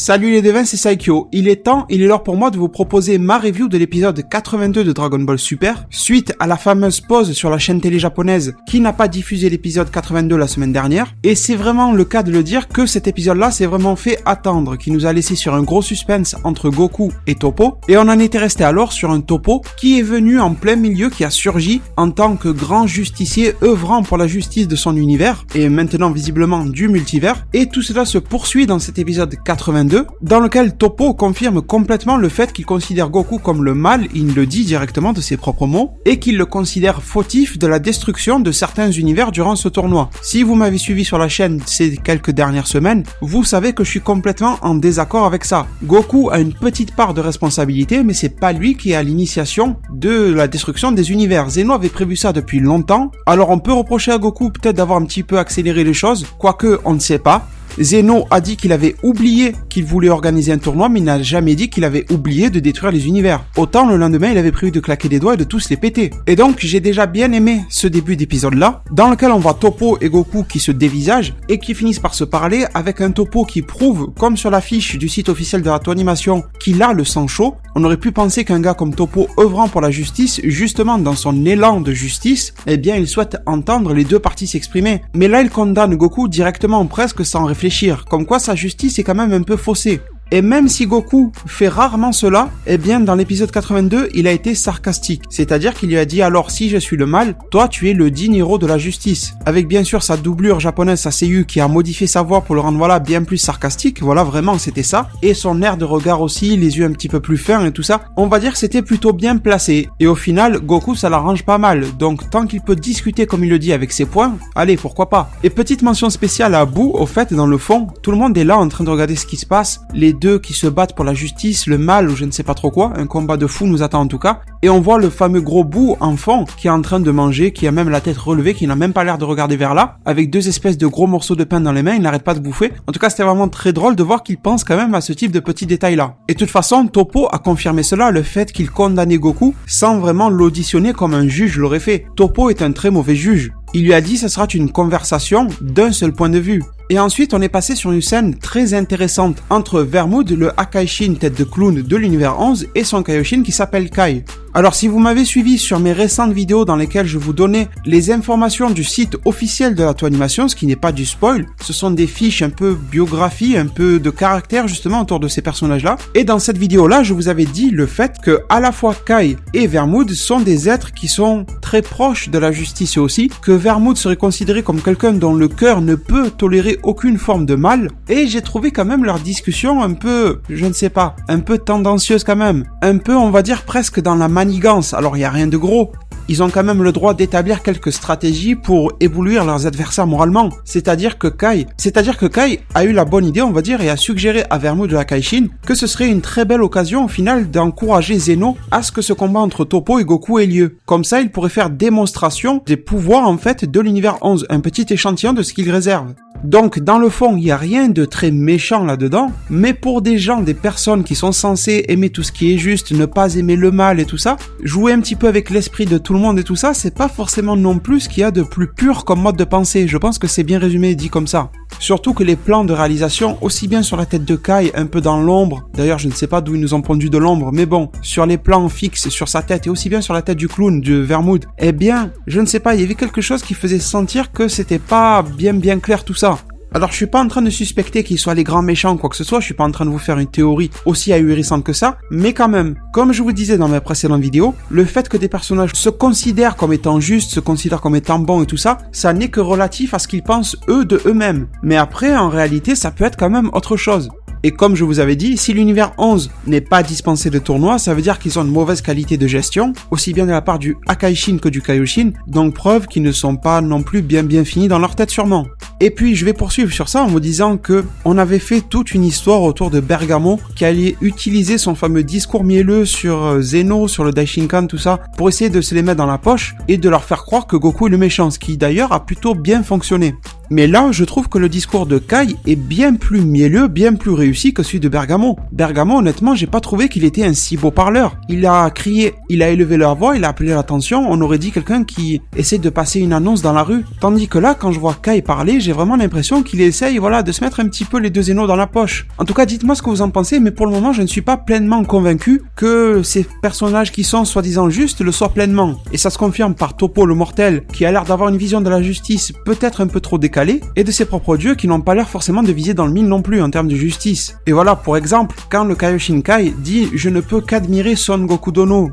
Salut les devins, c'est Saikyo. Il est l'heure pour moi de vous proposer ma review de l'épisode 82 de Dragon Ball Super, suite à la fameuse pause sur la chaîne télé japonaise qui n'a pas diffusé l'épisode 82 la semaine dernière. Et c'est vraiment le cas de le dire que cet épisode-là s'est vraiment fait attendre, qui nous a laissé sur un gros suspense entre Goku et Toppo. Et on en était resté alors sur un Toppo qui est venu en plein milieu, qui a surgi en tant que grand justicier œuvrant pour la justice de son univers, et maintenant visiblement du multivers. Et tout cela se poursuit dans cet épisode 82, dans lequel Toppo confirme complètement le fait qu'il considère Goku comme le mal, il le dit directement de ses propres mots, et qu'il le considère fautif de la destruction de certains univers durant ce tournoi. Si vous m'avez suivi sur la chaîne ces quelques dernières semaines, vous savez que je suis complètement en désaccord avec ça. Goku a une petite part de responsabilité, mais c'est pas lui qui est à l'initiation de la destruction des univers. Zeno avait prévu ça depuis longtemps, alors on peut reprocher à Goku peut-être d'avoir un petit peu accéléré les choses, quoique on ne sait pas. Zeno a dit qu'il avait oublié qu'il voulait organiser un tournoi, mais il n'a jamais dit qu'il avait oublié de détruire les univers. Autant le lendemain, il avait prévu de claquer des doigts et de tous les péter. Et donc, j'ai déjà bien aimé ce début d'épisode-là, dans lequel on voit Toppo et Goku qui se dévisagent et qui finissent par se parler, avec un Toppo qui prouve, comme sur l'affiche du site officiel de la Toei Animation, qu'il a le sang chaud. On aurait pu penser qu'un gars comme Toppo, œuvrant pour la justice, justement dans son élan de justice, eh bien, il souhaite entendre les deux parties s'exprimer. Mais là, il condamne Goku directement, presque sans réfléchir. Comme quoi sa justice est quand même un peu faussée. Et même si Goku fait rarement cela, eh bien dans l'épisode 82, il a été sarcastique. C'est-à-dire qu'il lui a dit alors si je suis le mal, toi tu es le digne héros de la justice. Avec bien sûr sa doublure japonaise, sa Seiyu, qui a modifié sa voix pour le rendre bien plus sarcastique. Voilà, vraiment c'était ça. Et son air de regard aussi, les yeux un petit peu plus fins et tout ça. On va dire que c'était plutôt bien placé. Et au final, Goku ça l'arrange pas mal. Donc tant qu'il peut discuter comme il le dit avec ses points, allez pourquoi pas. Et petite mention spéciale à Boo, au fait dans le fond, tout le monde est là en train de regarder ce qui se passe. Les deux qui se battent pour la justice, le mal ou je ne sais pas trop quoi, un combat de fou nous attend en tout cas, et on voit le fameux gros Boo en fond qui est en train de manger, qui a même la tête relevée, qui n'a même pas l'air de regarder vers là, avec deux espèces de gros morceaux de pain dans les mains, il n'arrête pas de bouffer. En tout cas c'était vraiment très drôle de voir qu'il pense quand même à ce type de petits détails là. Et de toute façon Toppo a confirmé cela, le fait qu'il condamnait Goku sans vraiment l'auditionner comme un juge l'aurait fait. Toppo est un très mauvais juge. Il lui a dit ça sera une conversation d'un seul point de vue. Et ensuite, on est passé sur une scène très intéressante entre Vermoud, le Akaishin tête de clown de l'univers 11, et son Kaioshin qui s'appelle Kai. Alors si vous m'avez suivi sur mes récentes vidéos dans lesquelles je vous donnais les informations du site officiel de la Toei Animation, ce qui n'est pas du spoil, ce sont des fiches un peu biographie, un peu de caractère justement autour de ces personnages-là. Et dans cette vidéo-là, je vous avais dit le fait que à la fois Kai et Vermoud sont des êtres qui sont très proches de la justice aussi, que Vermoud serait considéré comme quelqu'un dont le cœur ne peut tolérer aucune forme de mal, et j'ai trouvé quand même leur discussion un peu, je ne sais pas, un peu tendancieuse quand même, un peu on va dire presque dans la manigance. Alors il y a rien de gros, ils ont quand même le droit d'établir quelques stratégies pour éblouir leurs adversaires moralement. C'est-à-dire que Kai a eu la bonne idée, on va dire, et a suggéré à Vermoud de la Kaishin que ce serait une très belle occasion au final d'encourager Zeno à ce que ce combat entre Toppo et Goku ait lieu. Comme ça, il pourrait faire démonstration des pouvoirs en fait de l'univers 11, un petit échantillon de ce qu'il réserve. Donc dans le fond, il n'y a rien de très méchant là-dedans, mais pour des gens, des personnes qui sont censées aimer tout ce qui est juste, ne pas aimer le mal et tout ça, jouer un petit peu avec l'esprit de tout le monde et tout ça, c'est pas forcément non plus ce qu'il y a de plus pur comme mode de pensée. Je pense que c'est bien résumé dit comme ça. Surtout que les plans de réalisation, aussi bien sur la tête de Kai, un peu dans l'ombre, d'ailleurs je ne sais pas d'où ils nous ont pondu de l'ombre, mais bon, sur les plans fixes sur sa tête et aussi bien sur la tête du clown, de Vermoud, eh bien, je ne sais pas, il y avait quelque chose qui faisait sentir que c'était pas bien clair tout ça. Alors je suis pas en train de suspecter qu'ils soient les grands méchants ou quoi que ce soit, je suis pas en train de vous faire une théorie aussi ahurissante que ça, mais quand même, comme je vous disais dans mes précédentes vidéos, le fait que des personnages se considèrent comme étant justes, se considèrent comme étant bons et tout ça, ça n'est que relatif à ce qu'ils pensent eux de eux-mêmes. Mais après, en réalité, ça peut être quand même autre chose. Et comme je vous avais dit, si l'univers 11 n'est pas dispensé de tournois, ça veut dire qu'ils ont une mauvaise qualité de gestion, aussi bien de la part du Akaishin que du Kaioshin, donc preuve qu'ils ne sont pas non plus bien finis dans leur tête sûrement. Et puis je vais poursuivre sur ça en vous disant que on avait fait toute une histoire autour de Bergamo qui allait utiliser son fameux discours mielleux sur Zeno, sur le Daishinkan, tout ça, pour essayer de se les mettre dans la poche et de leur faire croire que Goku est le méchant, ce qui d'ailleurs a plutôt bien fonctionné. Mais là, je trouve que le discours de Kai est bien plus mielleux, bien plus réussi que celui de Bergamo. Bergamo, honnêtement, j'ai pas trouvé qu'il était un si beau parleur. Il a crié, il a élevé leur voix, il a appelé l'attention, on aurait dit quelqu'un qui essaie de passer une annonce dans la rue. Tandis que là, quand je vois Kai parler, j'ai vraiment l'impression qu'il essaye, de se mettre un petit peu les deux zénos dans la poche. En tout cas, dites-moi ce que vous en pensez, mais pour le moment, je ne suis pas pleinement convaincu que ces personnages qui sont soi-disant justes le soient pleinement. Et ça se confirme par Toppo le mortel, qui a l'air d'avoir une vision de la justice peut-être un peu trop décalée, et de ses propres dieux qui n'ont pas l'air forcément de viser dans le mille non plus en termes de justice. Et voilà, pour exemple, quand le Kaioshin Kai dit « Je ne peux qu'admirer Son Goku Dono »,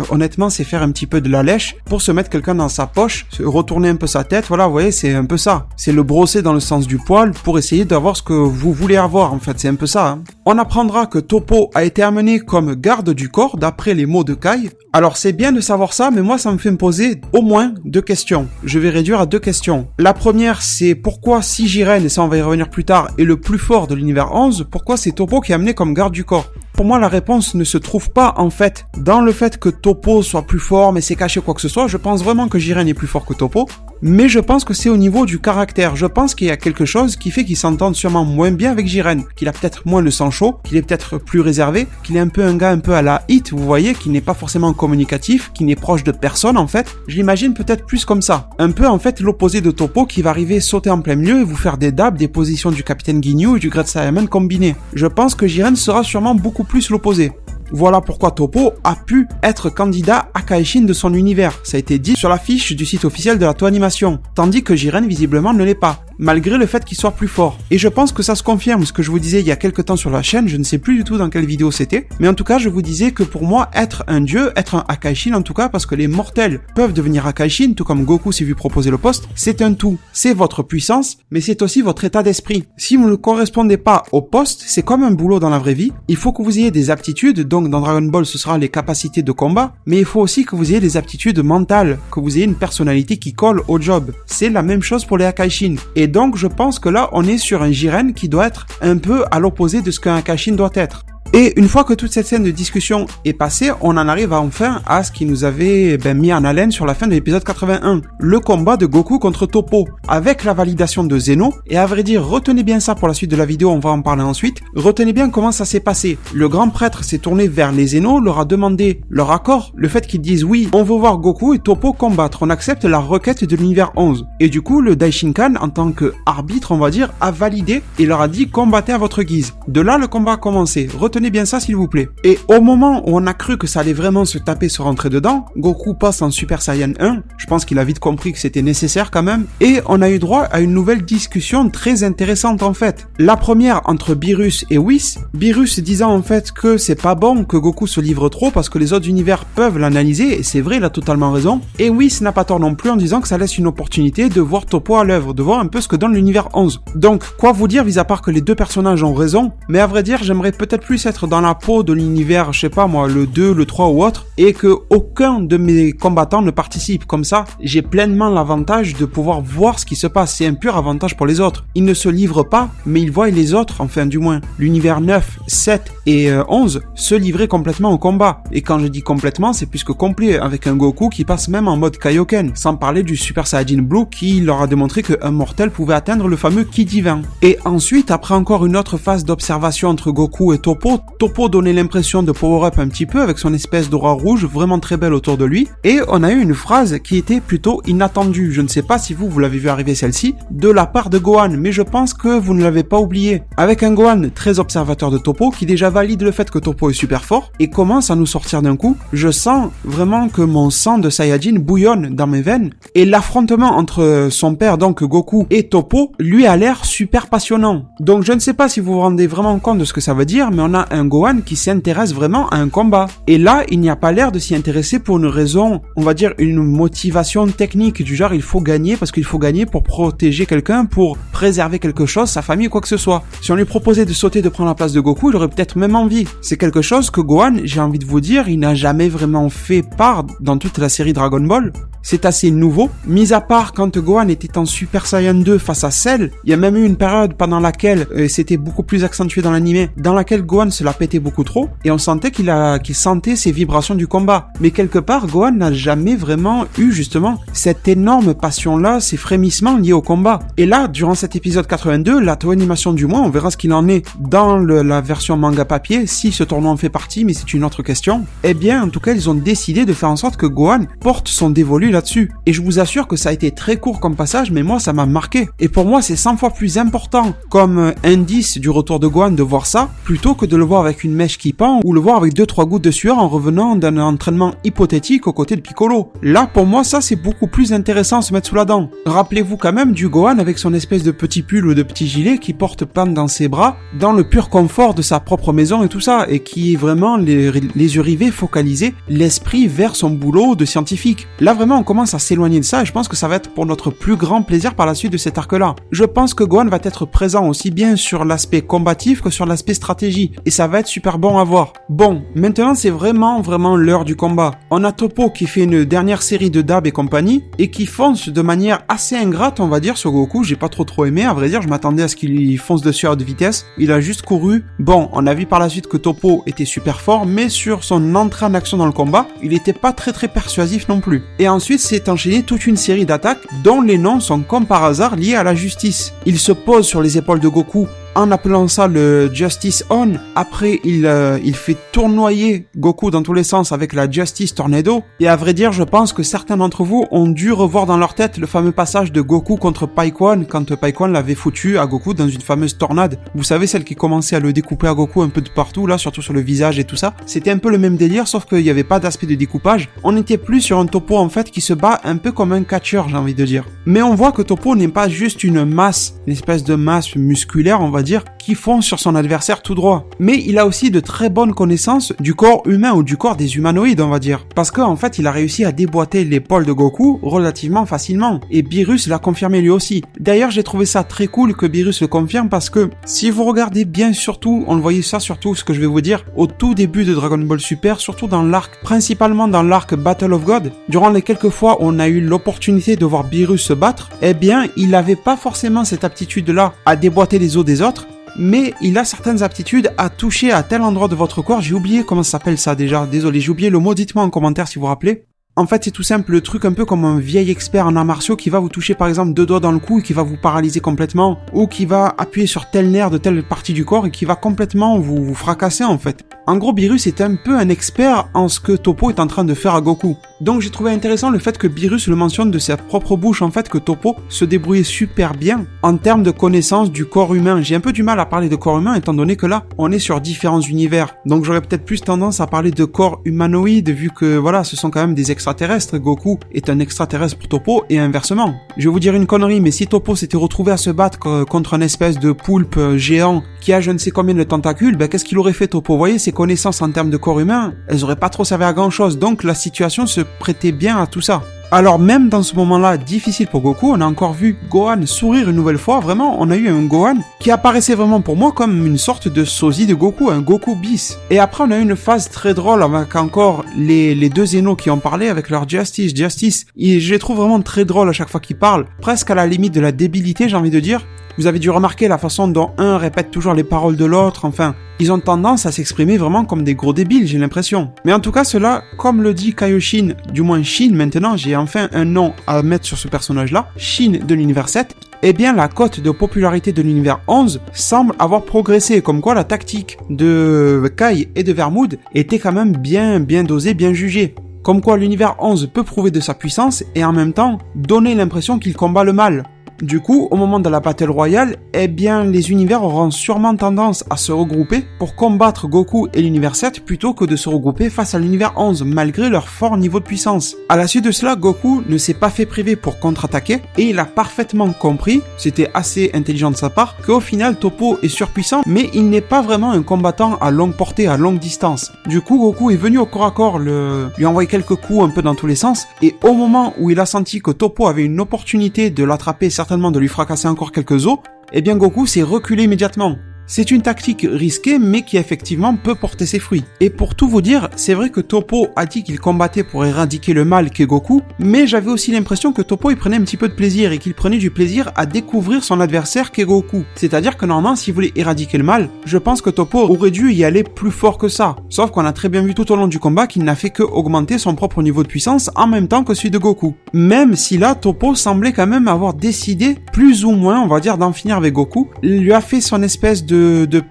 honnêtement, c'est faire un petit peu de la lèche pour se mettre quelqu'un dans sa poche, retourner un peu sa tête, voilà, vous voyez, c'est un peu ça. C'est le brosser dans le sens du poil pour essayer d'avoir ce que vous voulez avoir, en fait, c'est un peu ça. On apprendra que Toppo a été amené comme garde du corps, d'après les mots de Kai. Alors c'est bien de savoir ça, mais moi ça me fait me poser au moins 2 questions. Je vais réduire à 2 questions. La première, c'est pourquoi si Jiren, et ça on va y revenir plus tard, est le plus fort de l'univers 11, pourquoi c'est Toppo qui est amené comme garde du corps? Pour moi, la réponse ne se trouve pas, en fait, dans le fait que Toppo soit plus fort, mais c'est caché quoi que ce soit. Je pense vraiment que Jiren est plus fort que Toppo. Mais je pense que c'est au niveau du caractère. Je pense qu'il y a quelque chose qui fait qu'il s'entende sûrement moins bien avec Jiren. Qu'il a peut-être moins le sang chaud, qu'il est peut-être plus réservé, qu'il est un peu un gars un peu à la Hit, vous voyez, qui n'est pas forcément communicatif, qui n'est proche de personne, en fait. Je l'imagine peut-être plus comme ça. Un peu, en fait, l'opposé de Toppo qui va arriver sauter en plein milieu et vous faire des dabs, des positions du Capitaine Ginyu et du Great Saiyaman combinés. Je pense que Jiren sera sûrement beaucoup plus l'opposé. Voilà pourquoi Toppo a pu être candidat à Kaishin de son univers. Ça a été dit sur la fiche du site officiel de la Toei Animation. Tandis que Jiren visiblement ne l'est pas, malgré le fait qu'il soit plus fort. Et je pense que ça se confirme, ce que je vous disais il y a quelques temps sur la chaîne, je ne sais plus du tout dans quelle vidéo c'était, mais en tout cas je vous disais que pour moi être un dieu, être un Akaishin en tout cas, parce que les mortels peuvent devenir Akaishin, tout comme Goku s'est vu proposer le poste, c'est un tout. C'est votre puissance, mais c'est aussi votre état d'esprit. Si vous ne correspondez pas au poste, c'est comme un boulot dans la vraie vie, il faut que vous ayez des aptitudes, donc dans Dragon Ball ce sera les capacités de combat, mais il faut aussi que vous ayez des aptitudes mentales, que vous ayez une personnalité qui colle au job. C'est la même chose pour les Akaishin. Et donc je pense que là on est sur un Jiren qui doit être un peu à l'opposé de ce qu'un Akaishin doit être. Et une fois que toute cette scène de discussion est passée, on en arrive enfin à ce qui nous avait mis en haleine sur la fin de l'épisode 81, le combat de Goku contre Toppo, avec la validation de Zeno, et à vrai dire, retenez bien ça pour la suite de la vidéo, on va en parler ensuite, retenez bien comment ça s'est passé. Le grand prêtre s'est tourné vers les Zeno, leur a demandé leur accord, le fait qu'ils disent oui, on veut voir Goku et Toppo combattre, on accepte la requête de l'univers 11. Et du coup, le Daishinkan, en tant qu'arbitre, on va dire, a validé et leur a dit combattez à votre guise. De là, le combat a commencé. Retenez bien ça s'il vous plaît. Et au moment où on a cru que ça allait vraiment se taper, se rentrer dedans, Goku passe en Super Saiyan 1, je pense qu'il a vite compris que c'était nécessaire quand même, et on a eu droit à une nouvelle discussion très intéressante en fait. La première entre Beerus et Whis, Beerus disant en fait que c'est pas bon que Goku se livre trop parce que les autres univers peuvent l'analyser, et c'est vrai, il a totalement raison, et Whis n'a pas tort non plus en disant que ça laisse une opportunité de voir Toppo à l'œuvre, de voir un peu ce que donne l'univers 11. Donc, quoi vous dire, mis à part que les deux personnages ont raison, mais à vrai dire, j'aimerais peut-être plus être dans la peau de l'univers, je sais pas moi, le 2, le 3 ou autre, et que aucun de mes combattants ne participe. Comme ça, j'ai pleinement l'avantage de pouvoir voir ce qui se passe. C'est un pur avantage pour les autres. Ils ne se livrent pas, mais ils voient les autres, enfin du moins. L'univers 9, 7 et 11 se livraient complètement au combat. Et quand je dis complètement, c'est plus que complet, avec un Goku qui passe même en mode Kaioken, sans parler du Super Saiyajin Blue qui leur a démontré qu'un mortel pouvait atteindre le fameux Ki divin. Et ensuite, après encore une autre phase d'observation entre Goku et Toppo, Toppo donnait l'impression de power-up un petit peu avec son espèce d'aura rouge vraiment très belle autour de lui, et on a eu une phrase qui était plutôt inattendue, je ne sais pas si vous l'avez vu arriver celle-ci, de la part de Gohan, mais je pense que vous ne l'avez pas oublié, avec un Gohan très observateur de Toppo qui déjà valide le fait que Toppo est super fort, et commence à nous sortir d'un coup, je sens vraiment que mon sang de Saiyajin bouillonne dans mes veines, et l'affrontement entre son père donc Goku et Toppo, lui a l'air super passionnant. Donc je ne sais pas si vous vous rendez vraiment compte de ce que ça veut dire, mais on a un Gohan qui s'intéresse vraiment à un combat. Et là, il n'y a pas l'air de s'y intéresser pour une raison, on va dire une motivation technique, du genre il faut gagner parce qu'il faut gagner pour protéger quelqu'un, pour préserver quelque chose, sa famille ou quoi que ce soit. Si on lui proposait de sauter, de prendre la place de Goku, il aurait peut-être même envie. C'est quelque chose que Gohan, j'ai envie de vous dire, il n'a jamais vraiment fait part dans toute la série Dragon Ball. c'est assez nouveau. Mis à part quand Gohan était en Super Saiyan 2 face à Cell, il y a même eu une période pendant laquelle c'était beaucoup plus accentué dans l'anime, dans laquelle Gohan se la pétait beaucoup trop, et on sentait qu'il sentait ces vibrations du combat. Mais quelque part, Gohan n'a jamais vraiment eu justement cette énorme passion-là, ces frémissements liés au combat. Et là, durant cet épisode 82, la Toei Animation du moins, on verra ce qu'il en est dans la version manga papier, si ce tournoi en fait partie, mais c'est une autre question. Eh bien, en tout cas, ils ont décidé de faire en sorte que Gohan porte son dévolu là-dessus. Et je vous assure que ça a été très court comme passage, mais moi, ça m'a marqué. Et pour moi, c'est 100 fois plus important comme indice du retour de Gohan de voir ça, plutôt que de le voir avec une mèche qui pend, ou le voir avec 2-3 gouttes de sueur en revenant d'un entraînement hypothétique aux côtés de Piccolo. Là, pour moi, ça, c'est beaucoup plus intéressant à se mettre sous la dent. Rappelez-vous quand même du Gohan avec son espèce de petit pull ou de petit gilet qui porte Pan dans ses bras, dans le pur confort de sa propre maison et tout ça, et qui est vraiment les yeux rivés, focalisés, l'esprit vers son boulot de scientifique. Là, vraiment, on commence à s'éloigner de ça, et je pense que ça va être pour notre plus grand plaisir par la suite de cet arc-là. Je pense que Gohan va être présent aussi bien sur l'aspect combatif que sur l'aspect stratégie, et ça va être super bon à voir. Bon, maintenant, c'est vraiment l'heure du combat. On a Toppo qui fait une dernière série de Dab et compagnie, et qui fonce de manière assez ingrate, on va dire, sur Goku. J'ai pas trop aimé, à vrai dire, je m'attendais à ce qu'il fonce dessus à haute vitesse. Il a juste couru. Bon, on a vu par la suite que Toppo était super fort, mais sur son entrée en action dans le combat, il était pas très persuasif non plus. Et ensuite, s'est enchaîné toute une série d'attaques, dont les noms sont comme par hasard liés à la justice. Il se pose sur les épaules de Goku, en appelant ça le Justice On. Après, il fait tournoyer Goku dans tous les sens avec la Justice Tornado. Et à vrai dire, je pense que certains d'entre vous ont dû revoir dans leur tête le fameux passage de Goku contre Paikwan, quand Paikwan l'avait foutu à Goku dans une fameuse tornade. Vous savez, celle qui commençait à le découper à Goku un peu de partout, là, surtout sur le visage et tout ça. C'était un peu le même délire, sauf qu'il n'y avait pas d'aspect de découpage. On était plus sur un Toppo, en fait, qui se bat un peu comme un catcheur, j'ai envie de dire. Mais on voit que Toppo n'est pas juste une masse, une espèce de masse musculaire, on va dire, qui fonce sur son adversaire tout droit. Mais il a aussi de très bonnes connaissances du corps humain ou du corps des humanoïdes, on va dire. Parce qu'en fait, il a réussi à déboîter l'épaule de Goku relativement facilement. Et Beerus l'a confirmé lui aussi. D'ailleurs, j'ai trouvé ça très cool que Beerus le confirme parce que si vous regardez bien, surtout, on le voyait ça surtout, ce que je vais vous dire, au tout début de Dragon Ball Super, surtout dans l'arc, principalement dans l'arc Battle of God, durant les quelques fois où on a eu l'opportunité de voir Beerus se battre, eh bien, il n'avait pas forcément cette aptitude-là à déboîter les os des autres, mais il a certaines aptitudes à toucher à tel endroit de votre corps. J'ai oublié comment ça s'appelle ça déjà, désolé, j'ai oublié le mot, dites-moi en commentaire si vous vous rappelez. En fait, c'est tout simple, le truc un peu comme un vieil expert en arts martiaux qui va vous toucher par exemple 2 doigts dans le cou et qui va vous paralyser complètement, ou qui va appuyer sur tel nerf de telle partie du corps et qui va complètement vous fracasser en fait. En gros, Beerus est un peu un expert en ce que Toppo est en train de faire à Goku. Donc j'ai trouvé intéressant le fait que Beerus le mentionne de sa propre bouche, en fait, que Toppo se débrouillait super bien en termes de connaissance du corps humain. J'ai un peu du mal à parler de corps humain étant donné que là, on est sur différents univers. Donc j'aurais peut-être plus tendance à parler de corps humanoïde vu que voilà, ce sont quand même des extraterrestres. Goku est un extraterrestre pour Toppo et inversement. Je vais vous dire une connerie, mais si Toppo s'était retrouvé à se battre contre un espèce de poulpe géant qui a je ne sais combien de tentacules, ben qu'est-ce qu'il aurait fait Toppo? Vous voyez, ses connaissances en termes de corps humain, elles auraient pas trop servi à grand chose. Donc la situation se prêtait bien à tout ça. Alors même dans ce moment-là difficile pour Goku, on a encore vu Gohan sourire une nouvelle fois. Vraiment, on a eu un Gohan qui apparaissait vraiment pour moi comme une sorte de sosie de Goku, un Goku bis. Et après, on a eu une phase très drôle avec encore les deux Zeno qui ont parlé avec leur Justice. Et je les trouve vraiment très drôles à chaque fois qu'ils parlent, presque à la limite de la débilité, j'ai envie de dire. Vous avez dû remarquer la façon dont un répète toujours les paroles de l'autre, enfin, ils ont tendance à s'exprimer vraiment comme des gros débiles, j'ai l'impression. Mais en tout cas, cela, comme le dit Kaioshin, du moins Shin maintenant, j'ai enfin un nom à mettre sur ce personnage-là, Shin de l'univers 7, eh bien la cote de popularité de l'univers 11 semble avoir progressé, comme quoi la tactique de Kai et de Vermoud était quand même bien dosée, bien jugée. Comme quoi l'univers 11 peut prouver de sa puissance et en même temps donner l'impression qu'il combat le mal. Du coup, au moment de la Battle Royale, eh bien, les univers auront sûrement tendance à se regrouper pour combattre Goku et l'univers 7 plutôt que de se regrouper face à l'univers 11, malgré leur fort niveau de puissance. À la suite de cela, Goku ne s'est pas fait priver pour contre-attaquer et il a parfaitement compris, c'était assez intelligent de sa part, qu'au final Toppo est surpuissant, mais il n'est pas vraiment un combattant à longue portée, à longue distance. Du coup, Goku est venu au corps à corps lui envoyer quelques coups un peu dans tous les sens, et au moment où il a senti que Toppo avait une opportunité de l'attraper, certainement de lui fracasser encore quelques os, eh bien Goku s'est reculé immédiatement. C'est une tactique risquée mais qui effectivement peut porter ses fruits. Et pour tout vous dire, c'est vrai que Toppo a dit qu'il combattait pour éradiquer le mal qu'est Goku, mais j'avais aussi l'impression que Toppo il prenait un petit peu de plaisir et qu'il prenait du plaisir à découvrir son adversaire qu'est Goku. C'est-à-dire que normalement s'il voulait éradiquer le mal, je pense que Toppo aurait dû y aller plus fort que ça. Sauf qu'on a très bien vu tout au long du combat qu'il n'a fait que augmenter son propre niveau de puissance en même temps que celui de Goku. Même si là, Toppo semblait quand même avoir décidé, plus ou moins, on va dire, d'en finir avec Goku. Il lui a fait son espèce de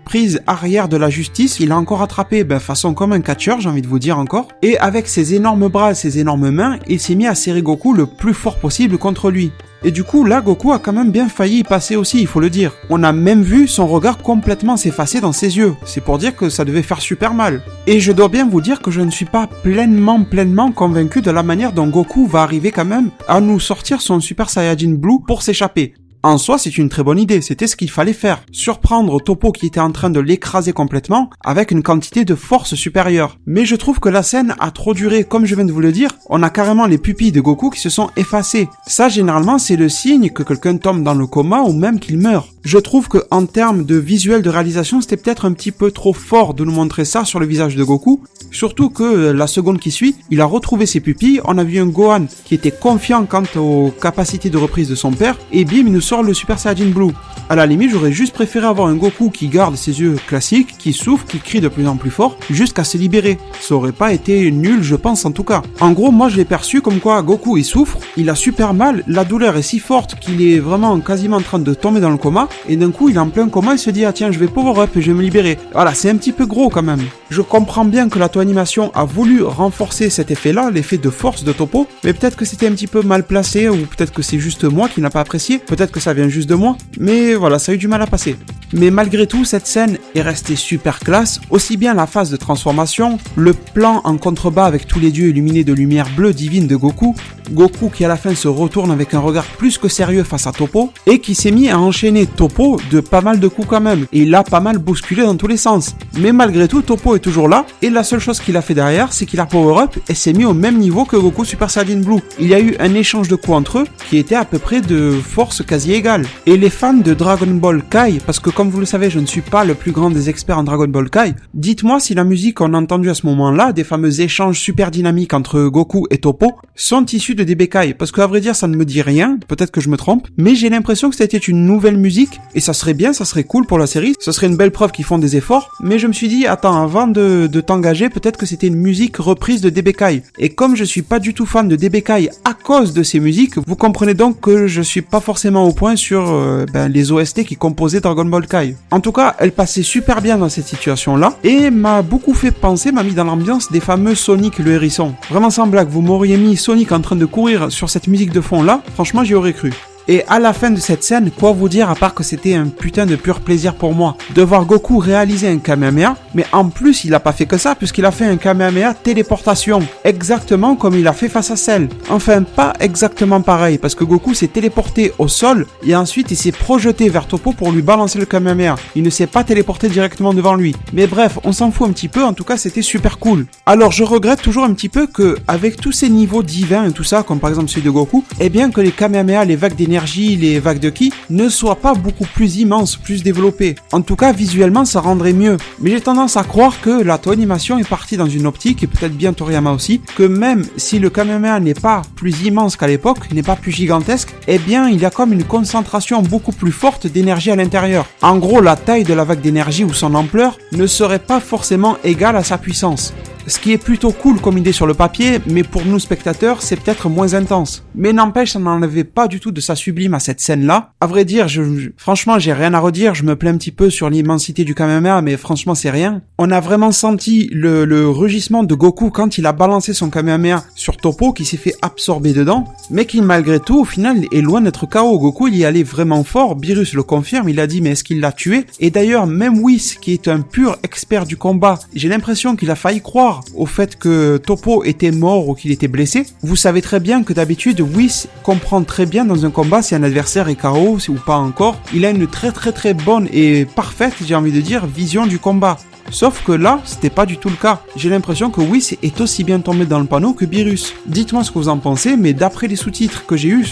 prise arrière de la justice, il a encore attrapé, façon comme un catcheur, j'ai envie de vous dire encore. Et avec ses énormes bras, ses énormes mains, il s'est mis à serrer Goku le plus fort possible contre lui. Et du coup, là, Goku a quand même bien failli y passer aussi, il faut le dire. On a même vu son regard complètement s'effacer dans ses yeux. C'est pour dire que ça devait faire super mal. Et je dois bien vous dire que je ne suis pas pleinement convaincu de la manière dont Goku va arriver quand même à nous sortir son Super Saiyajin Blue pour s'échapper. En soi, c'est une très bonne idée, c'était ce qu'il fallait faire. Surprendre Toppo qui était en train de l'écraser complètement avec une quantité de force supérieure. Mais je trouve que la scène a trop duré, comme je viens de vous le dire, on a carrément les pupilles de Goku qui se sont effacées. Ça, généralement, c'est le signe que quelqu'un tombe dans le coma ou même qu'il meurt. Je trouve que en termes de visuel de réalisation, c'était peut-être un petit peu trop fort de nous montrer ça sur le visage de Goku. Surtout que la seconde qui suit, il a retrouvé ses pupilles, on a vu un Gohan qui était confiant quant aux capacités de reprise de son père, et bim, il nous sort le Super Saiyajin Blue. À la limite, j'aurais juste préféré avoir un Goku qui garde ses yeux classiques, qui souffre, qui crie de plus en plus fort, jusqu'à se libérer. Ça aurait pas été nul, je pense en tout cas. En gros, moi je l'ai perçu comme quoi Goku il souffre, il a super mal, la douleur est si forte qu'il est vraiment quasiment en train de tomber dans le coma, et d'un coup il est en plein coma, il se dit ah tiens je vais power up et je vais me libérer. Voilà, c'est un petit peu gros quand même. Je comprends bien que la animation a voulu renforcer cet effet-là, l'effet de force de Toppo, mais peut-être que c'était un petit peu mal placé, ou peut-être que c'est juste moi qui n'a pas apprécié, peut-être que ça vient juste de moi, mais voilà, ça a eu du mal à passer. Mais malgré tout, cette scène est restée super classe, aussi bien la phase de transformation, le plan en contrebas avec tous les dieux illuminés de lumière bleue divine de Goku, Goku qui à la fin se retourne avec un regard plus que sérieux face à Toppo, et qui s'est mis à enchaîner Toppo de pas mal de coups quand même, et il l'a pas mal bousculé dans tous les sens. Mais malgré tout, Toppo est toujours là, et la seule chose qu'il a fait derrière, c'est qu'il a power up et s'est mis au même niveau que Goku Super Saiyajin Blue. Il y a eu un échange de coups entre eux qui était à peu près de force quasi égale. Et les fans de Dragon Ball Kai, parce que comme vous le savez, je ne suis pas le plus grand des experts en Dragon Ball Kai, dites-moi si la musique qu'on a entendue à ce moment-là, des fameux échanges super dynamiques entre Goku et Toppo, sont issus de DB Kai, parce qu'à vrai dire ça ne me dit rien, peut-être que je me trompe, mais j'ai l'impression que c'était une nouvelle musique, et ça serait bien, ça serait cool pour la série, ce serait une belle preuve qu'ils font des efforts, mais je me suis dit, attends, avant de t'engager, peut-être que c'était une musique reprise de DB Kai, et comme je suis pas du tout fan de DB Kai à cause de ces musiques, vous comprenez donc que je suis pas forcément au point sur les OST qui composaient Dragon Ball Kai. En tout cas, elle passait super bien dans cette situation-là, et m'a beaucoup fait penser, m'a mis dans l'ambiance des fameux Sonic le hérisson. Vraiment sans blague, vous m'auriez mis Sonic en train de courir sur cette musique de fond-là, franchement j'y aurais cru. Et à la fin de cette scène, quoi vous dire à part que c'était un putain de pur plaisir pour moi de voir Goku réaliser un Kamehameha, mais en plus il a pas fait que ça puisqu'il a fait un Kamehameha téléportation, exactement comme il a fait face à Cell. Enfin pas exactement pareil parce que Goku s'est téléporté au sol et ensuite il s'est projeté vers Toppo pour lui balancer le Kamehameha. Il ne s'est pas téléporté directement devant lui. Mais bref, on s'en fout un petit peu, en tout cas c'était super cool. Alors je regrette toujours un petit peu que avec tous ces niveaux divins et tout ça, comme par exemple celui de Goku, eh bien que les Kamehameha, les vagues d'énergie, les vagues de ki ne soient pas beaucoup plus immenses, plus développées. En tout cas, visuellement, ça rendrait mieux. Mais j'ai tendance à croire que la Toonimation est partie dans une optique, et peut-être bien Toriyama aussi, que même si le Kamehameha n'est pas plus immense qu'à l'époque, n'est pas plus gigantesque, eh bien, il y a comme une concentration beaucoup plus forte d'énergie à l'intérieur. En gros, la taille de la vague d'énergie ou son ampleur ne serait pas forcément égale à sa puissance. Ce qui est plutôt cool comme idée sur le papier, mais pour nous spectateurs, c'est peut-être moins intense. Mais n'empêche, ça n'enlevait pas du tout de sa sublime à cette scène-là. À vrai dire, franchement, j'ai rien à redire, je me plains un petit peu sur l'immensité du Kamehameha, mais franchement, c'est rien. On a vraiment senti le rugissement de Goku quand il a balancé son Kamehameha sur Toppo, qui s'est fait absorber dedans, mais qui, malgré tout, au final, est loin d'être KO. Goku, il y allait vraiment fort, Beerus le confirme, il a dit, mais est-ce qu'il l'a tué? Et d'ailleurs, même Whis, qui est un pur expert du combat, j'ai l'impression qu'il a failli croire au fait que Toppo était mort ou qu'il était blessé. Vous savez très bien que d'habitude Whis comprend très bien dans un combat si un adversaire est KO ou pas encore. Il a une très bonne et parfaite, j'ai envie de dire, vision du combat. Sauf que là, c'était pas du tout le cas. J'ai l'impression que Whis est aussi bien tombé dans le panneau que Beerus. Dites-moi ce que vous en pensez, mais d'après les sous-titres que j'ai eu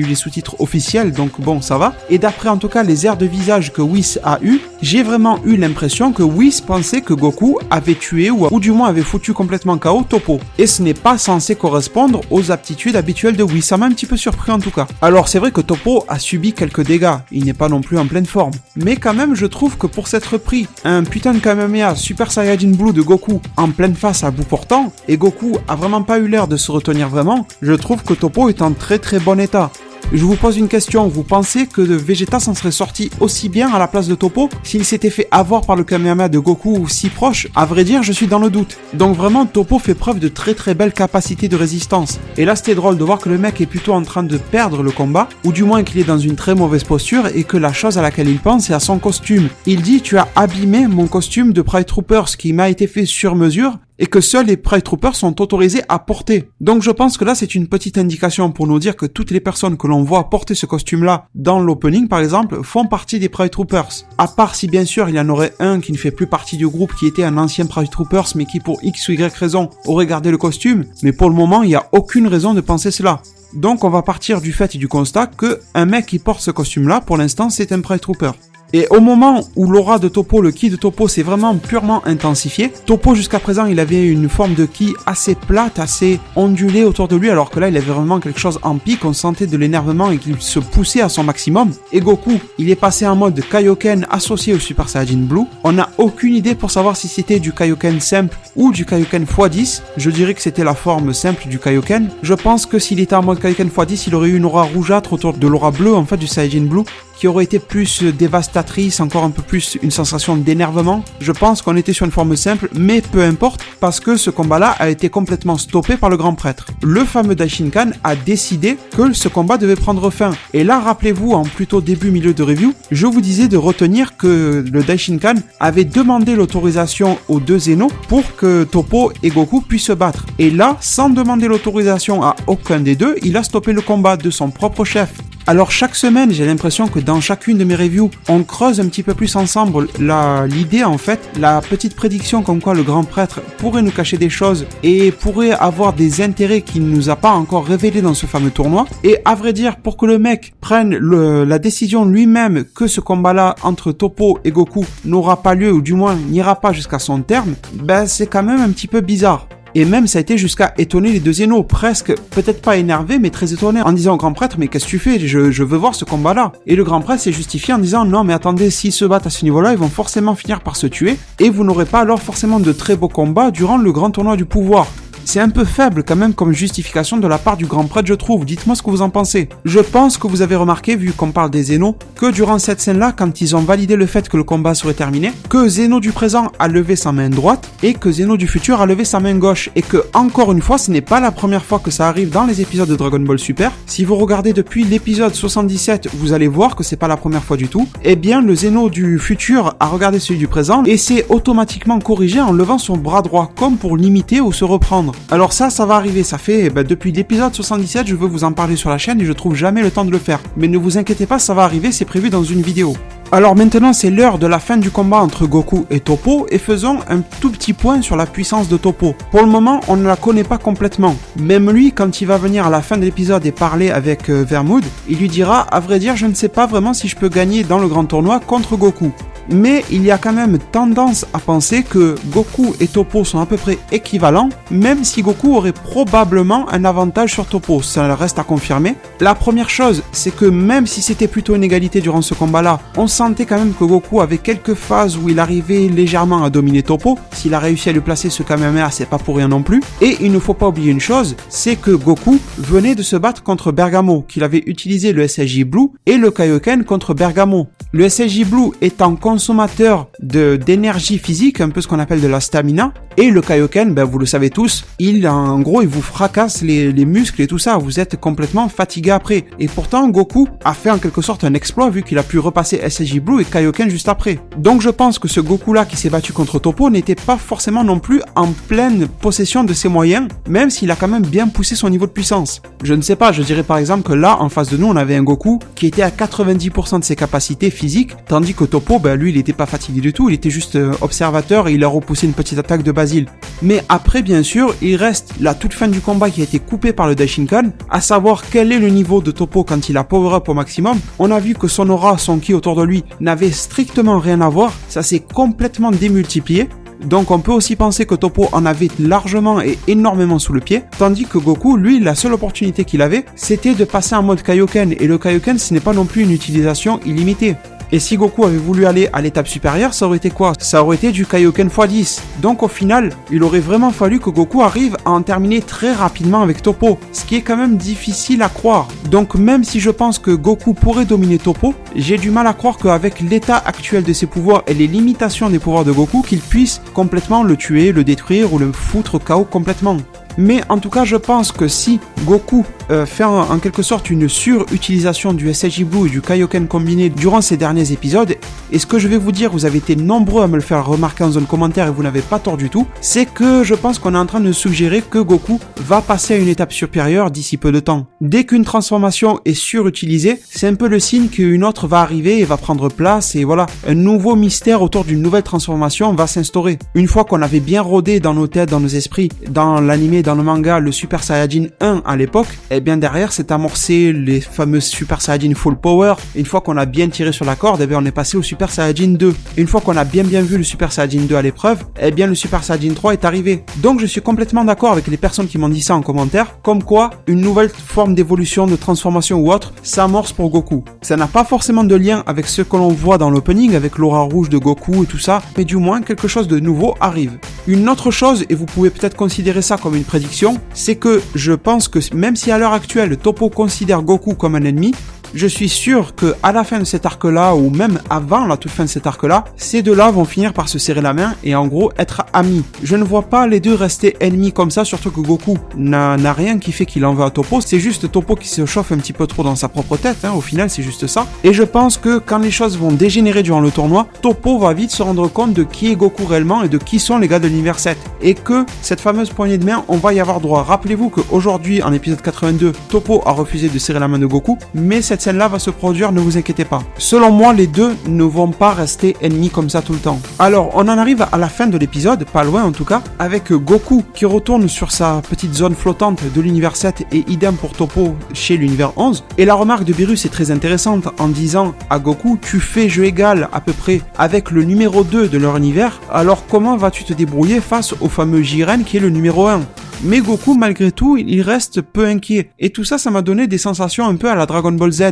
les sous-titres officiels, donc bon, ça va. Et d'après en tout cas les airs de visage que Whis a eu, j'ai vraiment eu l'impression que Whis pensait que Goku avait tué ou du moins avait foutu complètement KO Toppo. Et ce n'est pas censé correspondre aux aptitudes habituelles de Whis. Ça m'a un petit peu surpris en tout cas. Alors c'est vrai que Toppo a subi quelques dégâts, il n'est pas non plus en pleine forme. Mais quand même, je trouve que pour s'être pris un putain de Kamehameha Super Saiyajin Blue de Goku en pleine face à bout portant, et Goku a vraiment pas eu l'air de se retenir vraiment, je trouve que Toppo est en très très bon état. Je vous pose une question, vous pensez que Vegeta s'en serait sorti aussi bien à la place de Toppo s'il s'était fait avoir par le Kamehameha de Goku si proche? À vrai dire, je suis dans le doute. Donc vraiment, Toppo fait preuve de très très belle capacité de résistance. Et là, c'était drôle de voir que le mec est plutôt en train de perdre le combat, ou du moins qu'il est dans une très mauvaise posture et que la chose à laquelle il pense c'est à son costume. Il dit, tu as abîmé mon costume de Pride Troopers qui m'a été fait sur mesure, et que seuls les Pride Troopers sont autorisés à porter. Donc je pense que là c'est une petite indication pour nous dire que toutes les personnes que l'on voit porter ce costume-là dans l'opening par exemple font partie des Pride Troopers. À part si bien sûr il y en aurait un qui ne fait plus partie du groupe qui était un ancien Pride Troopers mais qui pour X ou Y raison aurait gardé le costume, mais pour le moment il n'y a aucune raison de penser cela. Donc on va partir du fait et du constat que un mec qui porte ce costume-là pour l'instant c'est un Pride Trooper. Et au moment où l'aura de Toppo, le ki de Toppo s'est vraiment purement intensifié, Toppo jusqu'à présent il avait une forme de ki assez plate, assez ondulée autour de lui, alors que là il avait vraiment quelque chose en pic, on sentait de l'énervement et qu'il se poussait à son maximum. Et Goku, il est passé en mode Kaioken associé au Super Saiyajin Blue. On n'a aucune idée pour savoir si c'était du Kaioken simple ou du Kaioken x10. Je dirais que c'était la forme simple du Kaioken. Je pense que s'il était en mode Kaioken x10, il aurait eu une aura rougeâtre autour de l'aura bleue en fait du Saiyajin Blue, qui aurait été plus dévastatrice, encore un peu plus une sensation d'énervement. Je pense qu'on était sur une forme simple, mais peu importe, parce que ce combat-là a été complètement stoppé par le grand prêtre. Le fameux Daishinkan a décidé que ce combat devait prendre fin. Et là, rappelez-vous, en plutôt début-milieu de review, je vous disais de retenir que le Daishinkan avait demandé l'autorisation aux deux Zeno pour que Toppo et Goku puissent se battre. Et là, sans demander l'autorisation à aucun des deux, il a stoppé le combat de son propre chef. Alors chaque semaine, j'ai l'impression que dans chacune de mes reviews, on creuse un petit peu plus ensemble l'idée en fait, la petite prédiction comme quoi le grand prêtre pourrait nous cacher des choses et pourrait avoir des intérêts qu'il ne nous a pas encore révélés dans ce fameux tournoi. Et à vrai dire, pour que le mec prenne la décision lui-même que ce combat-là entre Toppo et Goku n'aura pas lieu ou du moins n'ira pas jusqu'à son terme, ben c'est quand même un petit peu bizarre. Et même ça a été jusqu'à étonner les deux Zeno, presque, peut-être pas énervé, mais très étonné, en disant au grand prêtre, mais qu'est-ce que tu fais? Je veux voir ce combat-là. Et le grand prêtre s'est justifié en disant, non mais attendez, s'ils se battent à ce niveau-là, ils vont forcément finir par se tuer, et vous n'aurez pas alors forcément de très beaux combats durant le grand tournoi du pouvoir. C'est un peu faible quand même comme justification de la part du grand prêtre, je trouve. Dites-moi ce que vous en pensez. Je pense que vous avez remarqué, vu qu'on parle des Zeno, que durant cette scène-là, quand ils ont validé le fait que le combat serait terminé, que Zeno du présent a levé sa main droite et que Zeno du futur a levé sa main gauche. Et que, encore une fois, ce n'est pas la première fois que ça arrive dans les épisodes de Dragon Ball Super. Si vous regardez depuis l'épisode 77, vous allez voir que c'est pas la première fois du tout. Eh bien, le Zeno du futur a regardé celui du présent et s'est automatiquement corrigé en levant son bras droit, comme pour l'imiter ou se reprendre. Alors ça va arriver, ça fait depuis l'épisode 77, je veux vous en parler sur la chaîne et je trouve jamais le temps de le faire. Mais ne vous inquiétez pas, ça va arriver, c'est prévu dans une vidéo. Alors maintenant c'est l'heure de la fin du combat entre Goku et Toppo et faisons un tout petit point sur la puissance de Toppo. Pour le moment on ne la connaît pas complètement. Même lui quand il va venir à la fin de l'épisode et parler avec Vermood, il lui dira à vrai dire je ne sais pas vraiment si je peux gagner dans le grand tournoi contre Goku. Mais il y a quand même tendance à penser que Goku et Toppo sont à peu près équivalents, même si Goku aurait probablement un avantage sur Toppo, ça reste à confirmer. La première chose, c'est que même si c'était plutôt une égalité durant ce combat-là, on sentait quand même que Goku avait quelques phases où il arrivait légèrement à dominer Toppo. S'il a réussi à lui placer ce Kamehameha, c'est pas pour rien non plus. Et il ne faut pas oublier une chose, c'est que Goku venait de se battre contre Bergamo, qu'il avait utilisé le SSJ Blue et le Kaioken contre Bergamo. Le SSJ Blue étant consommateur d'énergie physique, un peu ce qu'on appelle de la stamina, et le Kaioken, vous le savez tous, en gros il vous fracasse les muscles et tout ça, vous êtes complètement fatigué après. Et pourtant Goku a fait en quelque sorte un exploit vu qu'il a pu repasser SSJ Blue et Kaioken juste après. Donc je pense que ce Goku là qui s'est battu contre Toppo n'était pas forcément non plus en pleine possession de ses moyens, même s'il a quand même bien poussé son niveau de puissance. Je ne sais pas, je dirais par exemple que là en face de nous on avait un Goku qui était à 90% de ses capacités physiques physique, tandis que Toppo, lui, il était pas fatigué du tout, il était juste observateur et il a repoussé une petite attaque de Basile. Mais après, bien sûr, il reste la toute fin du combat qui a été coupée par le Daishinkan, à savoir quel est le niveau de Toppo quand il a power up au maximum. On a vu que son aura, son ki autour de lui, n'avait strictement rien à voir, ça s'est complètement démultiplié. Donc on peut aussi penser que Toppo en avait largement et énormément sous le pied, tandis que Goku, lui, la seule opportunité qu'il avait, c'était de passer en mode Kaioken, et le Kaioken, ce n'est pas non plus une utilisation illimitée. Et si Goku avait voulu aller à l'étape supérieure, ça aurait été quoi? Ça aurait été du Kaioken x10. Donc au final, il aurait vraiment fallu que Goku arrive à en terminer très rapidement avec Toppo, ce qui est quand même difficile à croire. Donc même si je pense que Goku pourrait dominer Toppo, j'ai du mal à croire qu'avec l'état actuel de ses pouvoirs et les limitations des pouvoirs de Goku, qu'il puisse complètement le tuer, le détruire ou le foutre KO complètement. Mais en tout cas, je pense que si Goku fait en quelque sorte une surutilisation du SSJ Blue et du Kaioken combiné durant ces derniers épisodes, et ce que je vais vous dire, vous avez été nombreux à me le faire remarquer en zone commentaire et vous n'avez pas tort du tout, c'est que je pense qu'on est en train de suggérer que Goku va passer à une étape supérieure d'ici peu de temps. Dès qu'une transformation est surutilisée, c'est un peu le signe qu'une autre va arriver et va prendre place, et voilà, un nouveau mystère autour d'une nouvelle transformation va s'instaurer. Une fois qu'on avait bien rodé dans nos têtes, dans nos esprits, dans l'anime, dans le manga, le Super Saiyajin 1 à l'époque, et bien derrière c'est amorcé les fameuses Super Saiyajin Full Power. Une fois qu'on a bien tiré sur la corde, et bien on est passé au Super Saiyajin 2. Et une fois qu'on a bien vu le Super Saiyajin 2 à l'épreuve, et bien le Super Saiyajin 3 est arrivé. Donc je suis complètement d'accord avec les personnes qui m'ont dit ça en commentaire, comme quoi une nouvelle forme d'évolution, de transformation ou autre s'amorce pour Goku. Ça n'a pas forcément de lien avec ce que l'on voit dans l'opening, avec l'aura rouge de Goku et tout ça, mais du moins quelque chose de nouveau arrive. Une autre chose, et vous pouvez peut-être considérer ça comme une prédiction, c'est que je pense que même si à l'heure actuelle Toppo considère Goku comme un ennemi, je suis sûr que à la fin de cet arc-là, ou même avant la toute fin de cet arc-là, ces deux-là vont finir par se serrer la main et en gros être amis. Je ne vois pas les deux rester ennemis comme ça, surtout que Goku n'a rien qui fait qu'il en veut à Toppo. C'est juste Toppo qui se chauffe un petit peu trop dans sa propre tête, au final c'est juste ça. Et je pense que quand les choses vont dégénérer durant le tournoi, Toppo va vite se rendre compte de qui est Goku réellement et de qui sont les gars de l'univers 7. Et que cette fameuse poignée de main, on va y avoir droit. Rappelez-vous qu'aujourd'hui, en épisode 82, Toppo a refusé de serrer la main de Goku, mais cette scène-là va se produire, ne vous inquiétez pas. Selon moi, les deux ne vont pas rester ennemis comme ça tout le temps. Alors, on en arrive à la fin de l'épisode, pas loin en tout cas, avec Goku qui retourne sur sa petite zone flottante de l'univers 7 et idem pour Toppo chez l'univers 11. Et la remarque de Beerus est très intéressante en disant à Goku, tu fais jeu égal à peu près avec le numéro 2 de leur univers, alors comment vas-tu te débrouiller face au fameux Jiren qui est le numéro 1 ? Mais Goku, malgré tout, il reste peu inquiet. Et tout ça, ça m'a donné des sensations un peu à la Dragon Ball Z,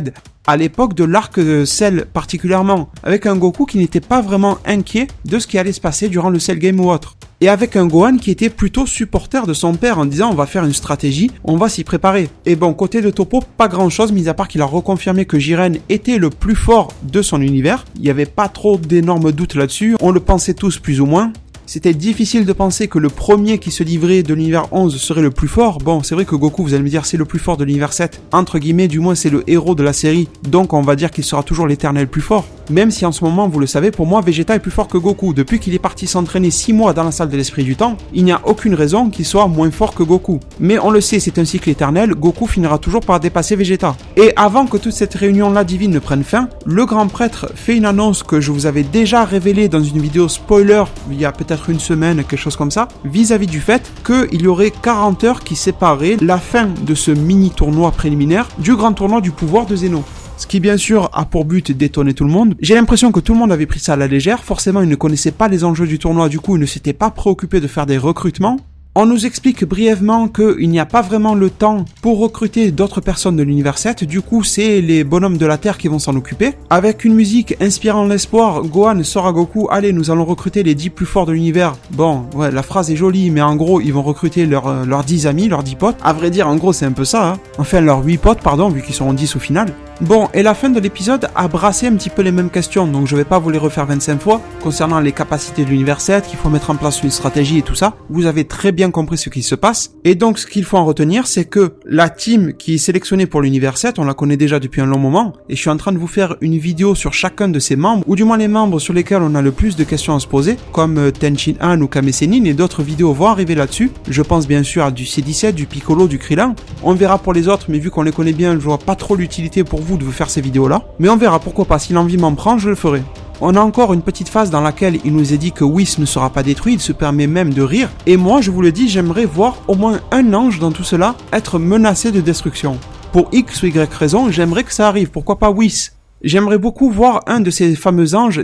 à l'époque de l'arc Cell particulièrement, avec un Goku qui n'était pas vraiment inquiet de ce qui allait se passer durant le Cell Game ou autre. Et avec un Gohan qui était plutôt supporter de son père en disant on va faire une stratégie, on va s'y préparer. Et bon, côté de Toppo, pas grand chose, mis à part qu'il a reconfirmé que Jiren était le plus fort de son univers. Il n'y avait pas trop d'énormes doutes là-dessus, on le pensait tous plus ou moins. C'était difficile de penser que le premier qui se livrait de l'univers 11 serait le plus fort. Bon, c'est vrai que Goku, vous allez me dire, c'est le plus fort de l'univers 7. Entre guillemets, du moins, c'est le héros de la série. Donc, on va dire qu'il sera toujours l'éternel plus fort. Même si en ce moment, vous le savez, pour moi, Vegeta est plus fort que Goku. Depuis qu'il est parti s'entraîner 6 mois dans la salle de l'esprit du temps, il n'y a aucune raison qu'il soit moins fort que Goku. Mais on le sait, c'est un cycle éternel, Goku finira toujours par dépasser Vegeta. Et avant que toute cette réunion-là divine ne prenne fin, le grand prêtre fait une annonce que je vous avais déjà révélée dans une vidéo spoiler, il y a peut-être une semaine, quelque chose comme ça, vis-à-vis du fait qu'il y aurait 40 heures qui séparaient la fin de ce mini-tournoi préliminaire du grand tournoi du pouvoir de Zeno. Ce qui bien sûr a pour but d'étonner tout le monde. J'ai l'impression que tout le monde avait pris ça à la légère, forcément ils ne connaissaient pas les enjeux du tournoi, du coup ils ne s'étaient pas préoccupés de faire des recrutements. On nous explique brièvement qu'il n'y a pas vraiment le temps pour recruter d'autres personnes de l'univers 7, du coup c'est les bonhommes de la Terre qui vont s'en occuper. Avec une musique inspirant l'espoir, Gohan sort à Goku, allez nous allons recruter les 10 plus forts de l'univers. Bon, ouais, la phrase est jolie, mais en gros ils vont recruter leurs 10 amis, leurs 10 potes. À vrai dire, en gros c'est un peu ça, hein. Enfin leurs 8 potes, pardon, vu qu'ils seront 10 au final. Bon, et la fin de l'épisode a brassé un petit peu les mêmes questions, donc je vais pas vous les refaire 25 fois, concernant les capacités de l'univers 7, qu'il faut mettre en place une stratégie et tout ça. Vous avez très bien compris ce qui se passe, et donc ce qu'il faut en retenir, c'est que la team qui est sélectionnée pour l'univers 7, on la connaît déjà depuis un long moment, et je suis en train de vous faire une vidéo sur chacun de ses membres, ou du moins les membres sur lesquels on a le plus de questions à se poser, comme Tenchin Han ou Kame Sennin, et d'autres vidéos vont arriver là-dessus. Je pense bien sûr à du C17, du Piccolo, du Krillin. On verra pour les autres, mais vu qu'on les connaît bien, je vois pas trop l'utilité pour vous vous de faire ces vidéos-là. Mais on verra, pourquoi pas, si l'envie m'en prend, je le ferai. On a encore une petite phase dans laquelle il nous est dit que Whis ne sera pas détruit, il se permet même de rire. Et moi, je vous le dis, j'aimerais voir au moins un ange dans tout cela être menacé de destruction. Pour X ou Y raison, j'aimerais que ça arrive, pourquoi pas Whis ? J'aimerais beaucoup voir un de ces fameux anges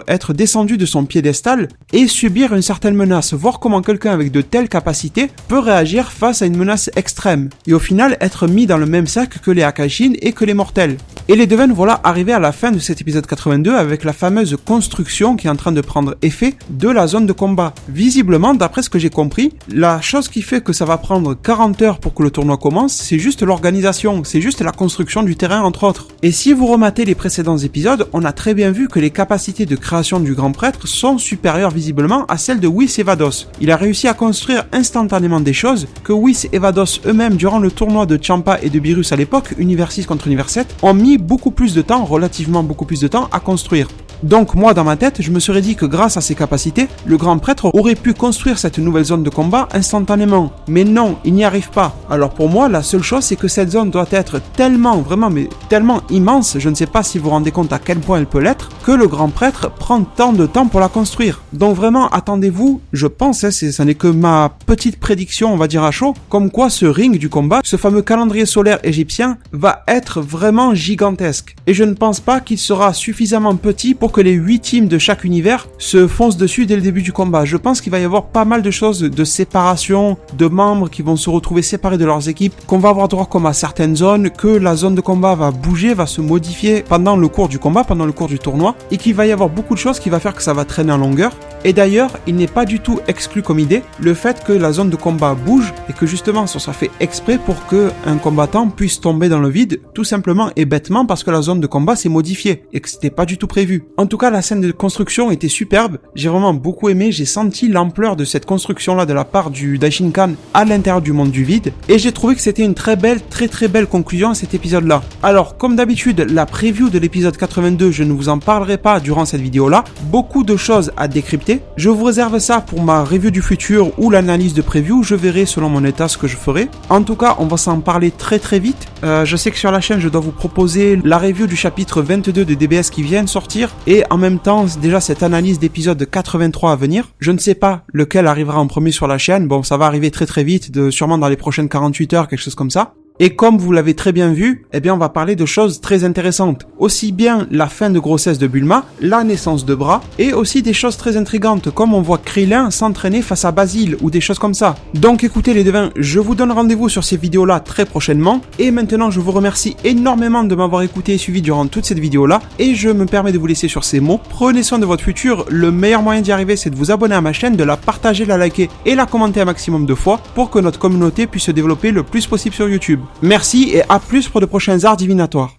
être descendu de son piédestal et subir une certaine menace, voir comment quelqu'un avec de telles capacités peut réagir face à une menace extrême, et au final être mis dans le même sac que les Akashin et que les mortels. Et les Deven voilà arrivés à la fin de cet épisode 82 avec la fameuse construction qui est en train de prendre effet de la zone de combat. Visiblement, d'après ce que j'ai compris, la chose qui fait que ça va prendre 40 heures pour que le tournoi commence, c'est juste l'organisation, c'est juste la construction du terrain entre autres. Et si vous rematez les précédents épisodes, on a très bien vu que les capacités de création du grand prêtre sont supérieures visiblement à celles de Whis et Vados. Il a réussi à construire instantanément des choses que Whis et Vados eux-mêmes durant le tournoi de Champa et de Beerus à l'époque, Univers 6 contre Univers 7, ont mis beaucoup plus de temps, relativement beaucoup plus de temps à construire. Donc moi dans ma tête, je me serais dit que grâce à ses capacités, le grand prêtre aurait pu construire cette nouvelle zone de combat instantanément. Mais non, il n'y arrive pas. Alors pour moi, la seule chose c'est que cette zone doit être tellement, vraiment, mais tellement immense, je ne sais pas si vous vous rendez compte à quel point elle peut l'être, que le grand prêtre prend tant de temps pour la construire. Donc vraiment, attendez-vous, je pense, ça n'est que ma petite prédiction, on va dire à chaud, comme quoi ce ring du combat, ce fameux calendrier solaire égyptien, va être vraiment gigantesque. Et je ne pense pas qu'il sera suffisamment petit pour que les 8 teams de chaque univers se foncent dessus dès le début du combat. Je pense qu'il va y avoir pas mal de choses de séparation, de membres qui vont se retrouver séparés de leurs équipes, qu'on va avoir droit comme à certaines zones, que la zone de combat va bouger, va se modifier pendant le cours du combat, pendant le cours du tournoi, et qu'il va y avoir beaucoup de choses qui va faire que ça va traîner en longueur. Et d'ailleurs, il n'est pas du tout exclu comme idée le fait que la zone de combat bouge et que justement ça soit fait exprès pour que un combattant puisse tomber dans le vide tout simplement et bêtement parce que la zone de combat s'est modifiée et que c'était pas du tout prévu. En tout cas, la scène de construction était superbe, j'ai vraiment beaucoup aimé, j'ai senti l'ampleur de cette construction-là de la part du Daishinkan à l'intérieur du monde du vide et j'ai trouvé que c'était une très belle conclusion à cet épisode-là. Alors, comme d'habitude, la preview de l'épisode 82, je ne vous en parlerai pas durant cette vidéo-là, beaucoup de choses à décrypter. Je vous réserve ça pour ma review du futur ou l'analyse de preview, je verrai selon mon état ce que je ferai. En tout cas, on va s'en parler très vite. Je sais que sur la chaîne, je dois vous proposer la review du chapitre 22 de DBS qui vient de sortir et en même temps, déjà cette analyse d'épisode 83 à venir. Je ne sais pas lequel arrivera en premier sur la chaîne, bon ça va arriver très vite, sûrement dans les prochaines 48 heures, quelque chose comme ça. Et comme vous l'avez très bien vu, eh bien on va parler de choses très intéressantes. Aussi bien la fin de grossesse de Bulma, la naissance de Bra, et aussi des choses très intrigantes, comme on voit Krillin s'entraîner face à Basile, ou des choses comme ça. Donc écoutez les devins, je vous donne rendez-vous sur ces vidéos-là très prochainement, et maintenant je vous remercie énormément de m'avoir écouté et suivi durant toute cette vidéo-là, et je me permets de vous laisser sur ces mots. Prenez soin de votre futur, le meilleur moyen d'y arriver c'est de vous abonner à ma chaîne, de la partager, la liker et la commenter un maximum de fois, pour que notre communauté puisse se développer le plus possible sur YouTube. Merci et à plus pour de prochains arts divinatoires.